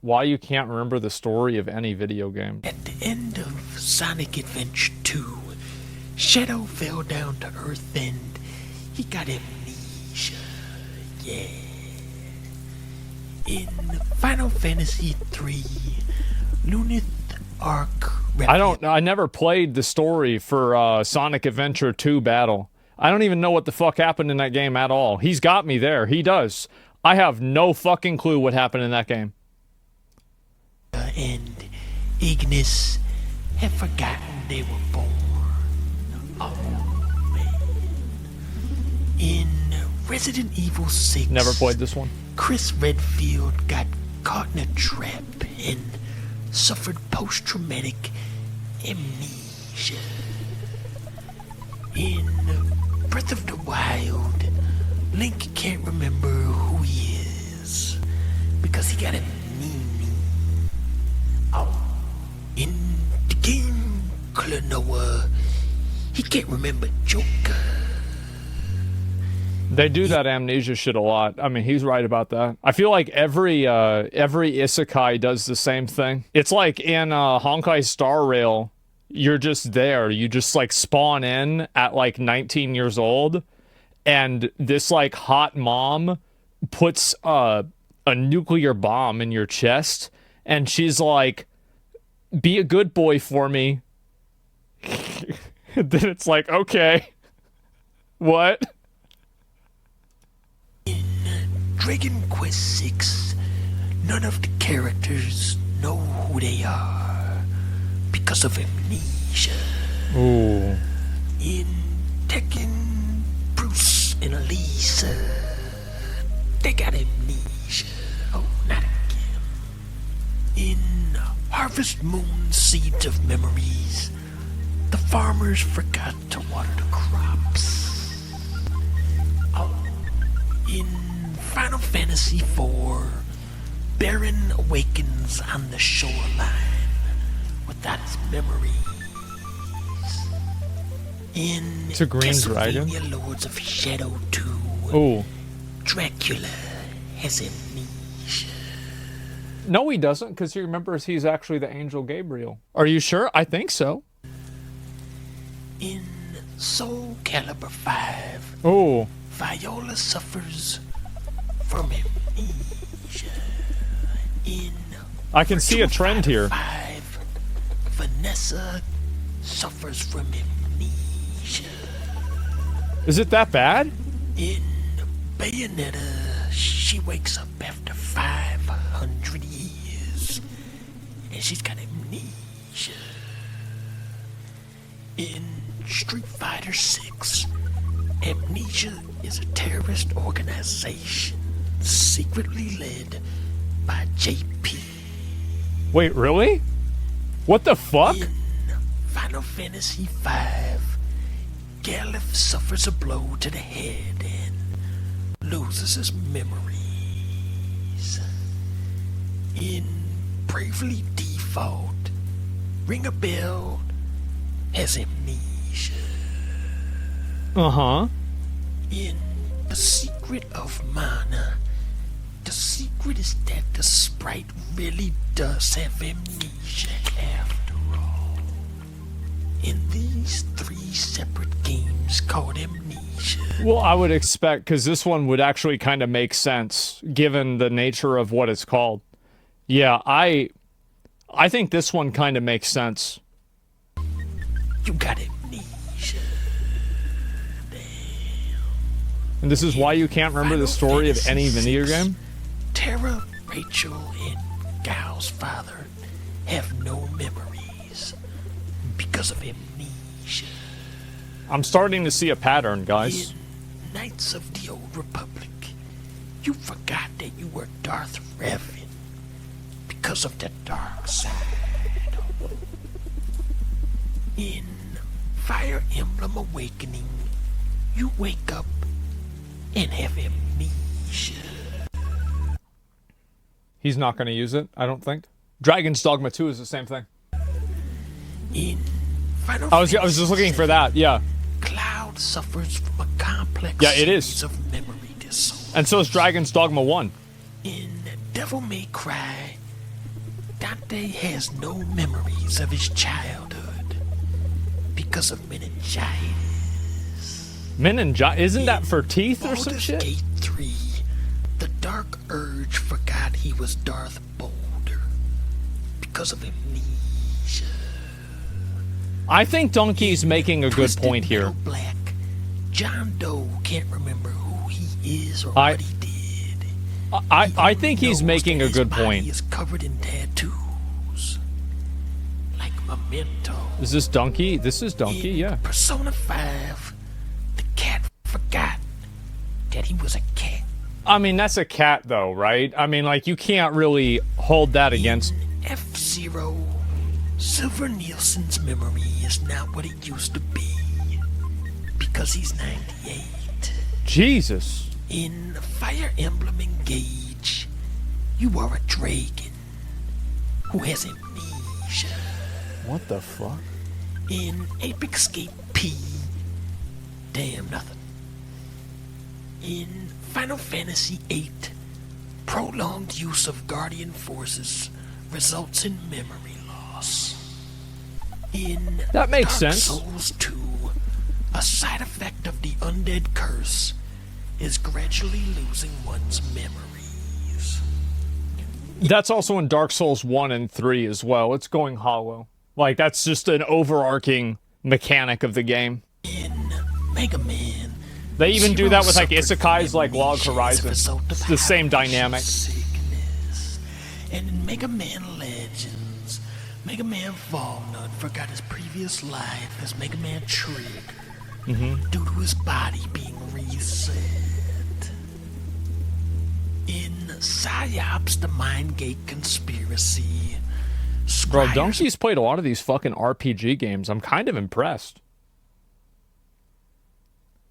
Why you can't remember the story of any video game. At the end of Sonic Adventure 2, Shadow fell down to Earth and he got amnesia. Yeah. In Final Fantasy 3, Lunith Arc. I never played the story for Sonic Adventure 2 Battle. I don't even know what the fuck happened in that game at all. He's got me there. He does. I have no fucking clue what happened in that game. And Ignis have forgotten they were born. Oh, man. In Resident Evil 6... Never played this one. Chris Redfield got caught in a trap and suffered post-traumatic amnesia. In Breath of the Wild, Link can't remember who he is because he got amnesia. Oh, in the game Klonoa, he can't remember Joker. They do that amnesia shit a lot. I mean, he's right about that. I feel like every isekai does the same thing. It's like in Honkai Star Rail, you're just there. You just like spawn in at like 19 years old, and this like hot mom puts a nuclear bomb in your chest, and she's like, "Be a good boy for me." Then it's like, okay, what? In Dragon Quest VI, none of the characters know who they are because of amnesia. Ooh. In Tekken, Bruce and Elisa, they got amnesia. Oh, not again. In Harvest Moon Seeds of Memories, the farmers forgot to water the crops. Oh. In Final Fantasy IV, Baron awakens on the shoreline without his memories. In It's a green dragon. Castlevania Lords of Shadow 2, Ooh. Dracula has amnesia. No, he doesn't, because he remembers he's actually the Angel Gabriel. Are you sure? I think so. In Soul Calibur 5, Oh. Viola suffers from amnesia. In I can see a trend here. 5, Vanessa suffers from amnesia. Is it that bad? In Bayonetta, she wakes up after 500 years, and she's got amnesia. In Street Fighter 6, Amnesia is a terrorist organization secretly led by JP. Wait, really? What the fuck? In Final Fantasy V, Galuf suffers a blow to the head and loses his memories. In Bravely Default, Ring a Bell has amnesia. Uh-huh. In The Secret of Mana, the secret is that the sprite really does have amnesia after all. In these 3 separate games called Amnesia. Well, I would expect, because this one would actually kind of make sense, given the nature of what it's called. Yeah, I think this one kind of makes sense. You got amnesia. And this is why you can't remember the story of any video game? Tara, Rachel, and Gal's father have no memories because of amnesia. I'm starting to see a pattern, guys. In Knights of the Old Republic, you forgot that you were Darth Revan because of the dark side. In Fire Emblem Awakening, you wake up and have amnesia. He's not going to use it, I don't think. Dragon's Dogma 2 is the same thing. In Final I was just looking for that, yeah. Cloud suffers from a complex it is. series of memory disorders. And so is Dragon's Dogma 1. In Devil May Cry, Dante has no memories of his childhood because of meningitis. Meningitis? Isn't that for teeth or some Baldur's shit? Gate 3, the Dark Urge forgot he was Darth Boulder because of amnesia. I think Donkey's making a good Twisted point here. Metal Black, John Doe can't remember who he is or I- what he did. I think he's Knows making that a his good body point. is covered in tattoos, like Memento. Is this Donkey? This is Donkey, In yeah. Persona 5, the cat forgot that he was a cat. I mean, that's a cat, though, right? I mean, like, you can't really hold that against... F-Zero, Silver Nielsen's memory is not what it used to be, because he's 98. Jesus. In Fire Emblem Engage, you are a dragon who has amnesia. What the fuck? In Ape Escape P, damn nothing. In Final Fantasy VIII, prolonged use of Guardian Forces results in memory loss. In That makes Dark sense. Souls 2, a side effect of the undead curse is gradually losing one's memories. That's also in Dark Souls 1 and 3 as well. It's going hollow. Like, that's just an overarching mechanic of the game. In Mega Man, They even do Zero that with, like, suffered isekais from like Log amnesia as a Horizon. result of It's the same having dynamic. sickness. And in Mega Man Legends, Mega Man Volnut forgot his previous life as Mega Man Trigger due to his body being reset. In Psyops, the Mind Gate Conspiracy, Bro, Scryer's Donkey's played a lot of these fucking RPG games. I'm kind of impressed.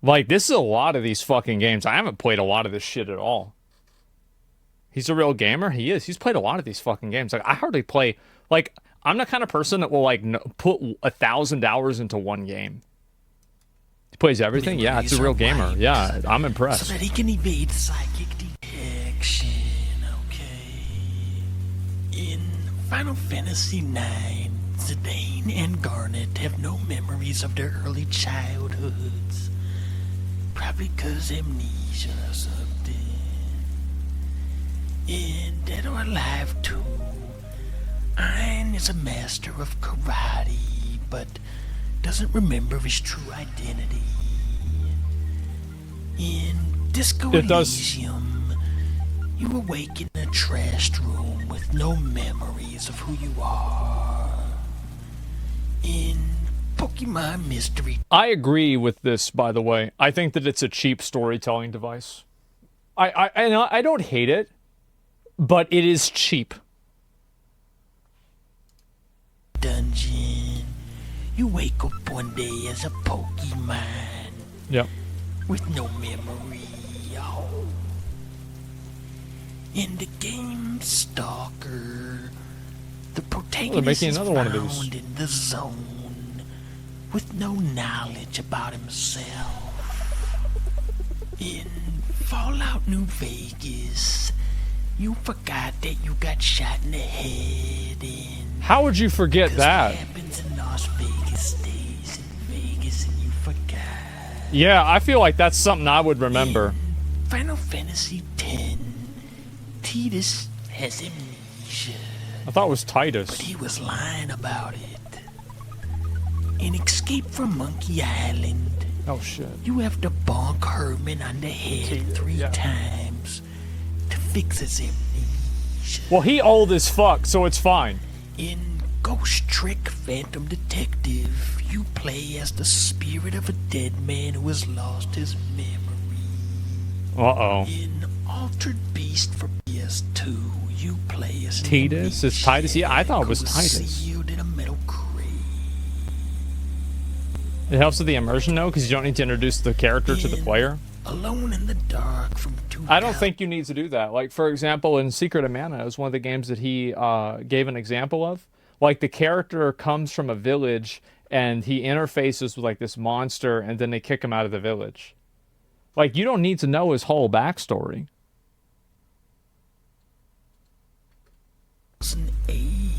Like, this is a lot of these fucking games. I haven't played a lot of this shit at all. He's a real gamer? He is. He's played a lot of these fucking games. Like, I hardly play... Like, I'm the kind of person that will, like, put 1,000 hours into one game. He plays everything? Yeah, it's a real gamer. Yeah, I'm impressed. so that he can evade psychic detection. Okay. In Final Fantasy IX, Zidane and Garnet have no memories of their early childhoods. Probably cause amnesia or something. In Dead or Alive 2, Ein is a master of karate, but doesn't remember his true identity. In Disco It does- Elysium, you awake in a trashed room with no memories of who you are. In Pokemon Mystery, I agree with this, by the way. I think that it's a cheap storytelling device. I don't hate it, but it is cheap. Dungeon, you wake up one day as a Pokemon Yep. with no memory. Oh. In the game Stalker, the protagonist making is another one of these. found in the zone with no knowledge about himself. In Fallout New Vegas, you forgot that you got shot in the head. And How would you forget that? what happens in Las Vegas stays in Vegas, and you forgot. Yeah, I feel like that's something I would remember. Final Fantasy X, Tidus has amnesia, I thought it was but Titus. he was lying about it. In Escape from Monkey Island, Oh, shit. you have to bonk Herman on the head 3 Yeah. times to fix his amnesia. Well, he old as fuck, so it's fine. In Ghost Trick Phantom Detective, you play as the spirit of a dead man who has lost his memory. Uh-oh. In Altered Beast for PS2, you play as Titus? It's Titus? Yeah, I thought it was who Titus. sealed in a metal crate. It helps with the immersion, though, because you don't need to introduce the character to the player. Alone in the Dark from 2000. I don't think you need to do that. Like, for example, in Secret of Mana, it was one of the games that he gave an example of. Like, the character comes from a village, and he interfaces with, like, this monster, and then they kick him out of the village. Like, you don't need to know his whole backstory. 2008.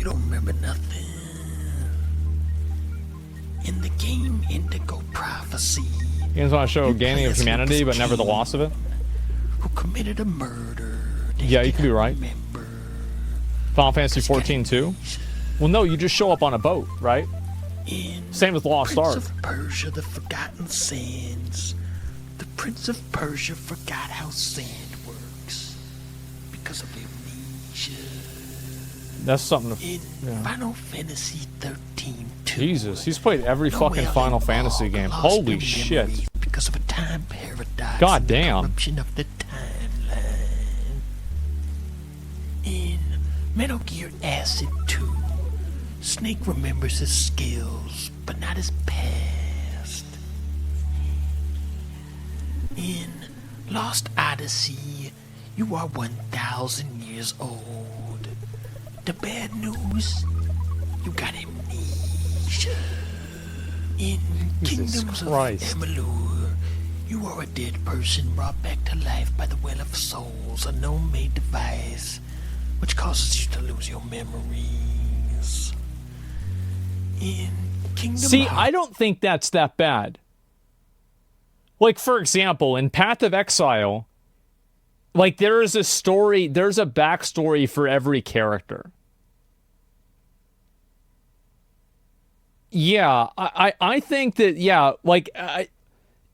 You don't remember nothing. In the game Indigo Prophecy, You guys want to show you gaining play of as humanity, Lucas but never the King, loss of it? who committed a murder. They Yeah, you did could be not right. remember. Final Fantasy It's got 14 too? amnesia. Well, no, you just show up on a boat, right? In Same with Lost Prince Ark. of Persia, the Forgotten Sands, the Prince of Persia forgot how sand works because of amnesia. That's something to... In Yeah. Final Fantasy 13 2, Jesus, he's played every fucking Noelle Final and Fantasy Mog game. lost Holy their shit. memories because of a time paradox. God and the damn. corruption of the timeline. In Metal Gear Acid 2, Snake remembers his skills, but not his past. In Lost Odyssey, you are 1,000 years old. The bad news, you got amnesia. In Jesus Kingdoms Christ. of Amalur, you are a dead person brought back to life by the Well of Souls, a gnome-made device which causes you to lose your memories. In Kingdom See, Hearts, I don't think that's that bad. Like, for example, in Path of Exile, like, there is a story, there's a backstory for every character. Yeah, I think that, yeah, like,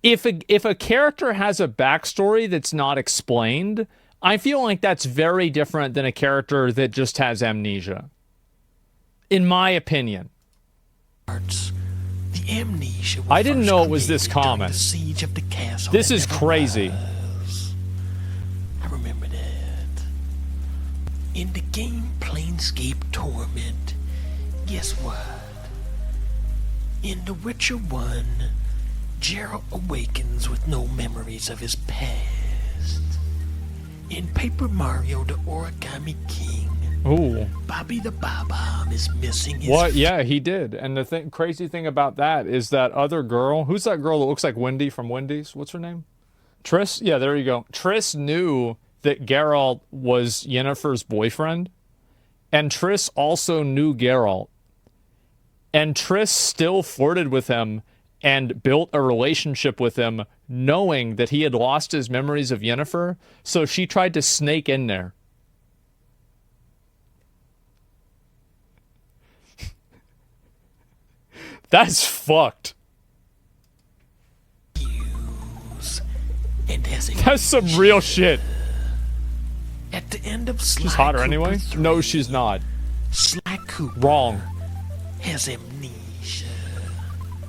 if a character has a backstory that's not explained, I feel like that's very different than a character that just has amnesia. In my opinion. the amnesia I didn't know it was this created during common. The siege of the castle This that is never crazy. was. I remember that. In the game Planescape Torment, guess what? In The Witcher 1, Geralt awakens with no memories of his past. In Paper Mario The Origami King, Ooh. Bobby the Bob-omb is missing his What? Yeah, he did. And the crazy thing about that is that other girl, who's that girl that looks like Wendy from Wendy's? What's her name? Triss? Yeah, there you go. Triss knew that Geralt was Yennefer's boyfriend, and Triss also knew Geralt. And Triss still flirted with him and built a relationship with him, knowing that he had lost his memories of Yennefer, so she tried to snake in there. That's fucked. views. And as a That's some real shit. At the end of Sly She's hotter Cooper anyway? 3, No, she's not. Sly Cooper Wrong. has amnesia,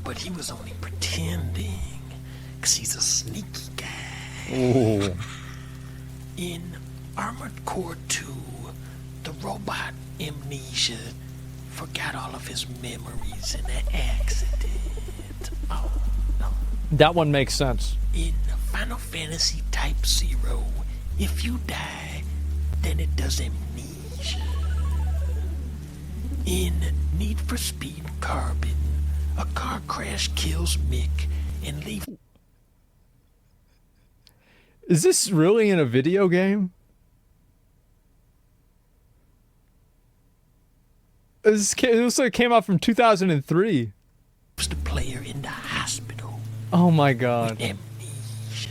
but he was only pretending, 'cause he's a sneaky guy. Ooh. In Armored Core 2, the robot Amnesia forgot all of his memories in an accident. Oh, no. That one makes sense. In Final Fantasy Type 0, if you die, then it does amnesia. In Need for Speed Carbon, a car crash kills Mick and leaves. Is this really in a video game? It looks like it came out from 2003. the player in the hospital Oh my with god. amnesia.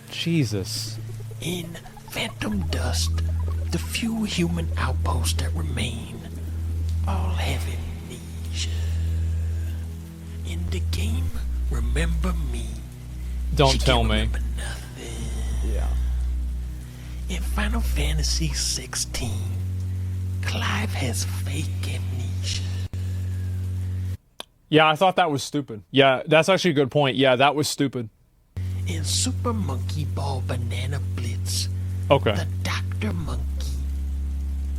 Jesus. In Phantom Dust, the few human outposts that remain all have amnesia. In the game Remember Me, Don't she tell can't me. remember nothing. Yeah. In Final Fantasy 16, Clive has fake amnesia. Yeah, I thought that was stupid. Yeah, that's actually a good point. Yeah, that was stupid. In Super Monkey Ball Banana Blitz, Okay. the Dr. Monkey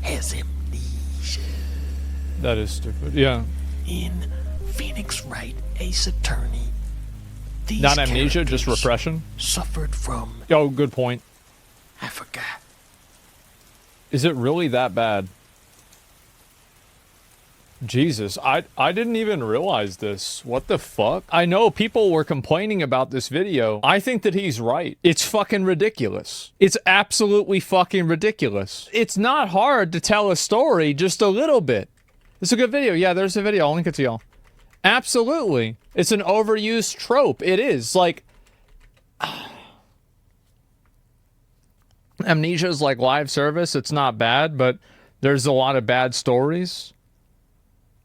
has amnesia. That is stupid. Yeah. In Phoenix Wright Ace Attorney, these Not amnesia, just characters repression. suffered from, Oh, good point. I forgot. Is it really that bad? Jesus, I didn't even realize this. What the fuck? I know people were complaining about this video. I think that he's right. It's fucking ridiculous. It's absolutely fucking ridiculous. It's not hard to tell a story just a little bit. It's a good video. Yeah, there's a video. I'll link it to y'all. Absolutely. It's an overused trope. It is. Like, Amnesia is like live service. It's not bad, but there's a lot of bad stories.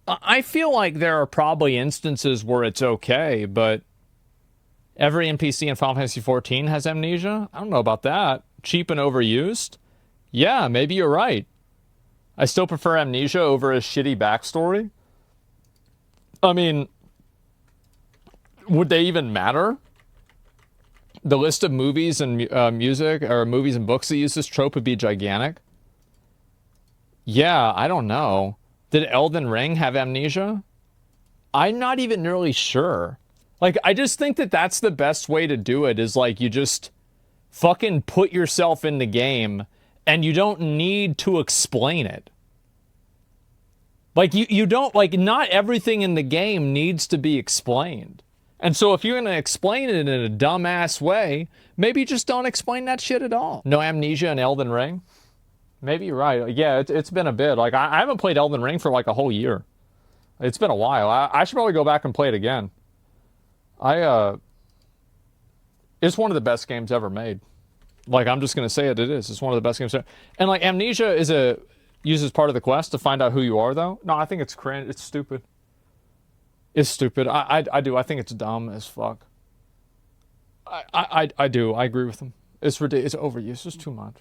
I feel like there are probably instances where it's okay, but every NPC in Final Fantasy XIV has amnesia? I don't know about that. Cheap and overused? Yeah, maybe you're right. I still prefer amnesia over a shitty backstory. I mean, would they even matter? The list of movies and music, or movies and books that use this trope would be gigantic. Yeah, I don't know. Did Elden Ring have amnesia? I'm not even really sure. Like, I just think that that's the best way to do it, is like you just fucking put yourself in the game and you don't need to explain it. Like, you don't, like, not everything in the game needs to be explained. And so if you're going to explain it in a dumbass way, maybe just don't explain that shit at all. No amnesia in Elden Ring? Maybe you're right. Yeah, it's been a bit. Like, I haven't played Elden Ring for like a whole year. It's been a while. I should probably go back and play it again. It's one of the best games ever made. Like, I'm just going to say it is. It's one of the best games ever. And like, amnesia uses part of the quest to find out who you are, though. No, I think it's cringe. It's stupid. It's stupid. I do. I think it's dumb as fuck. I do. I agree with him. It's ridiculous. It's overused. It's too much.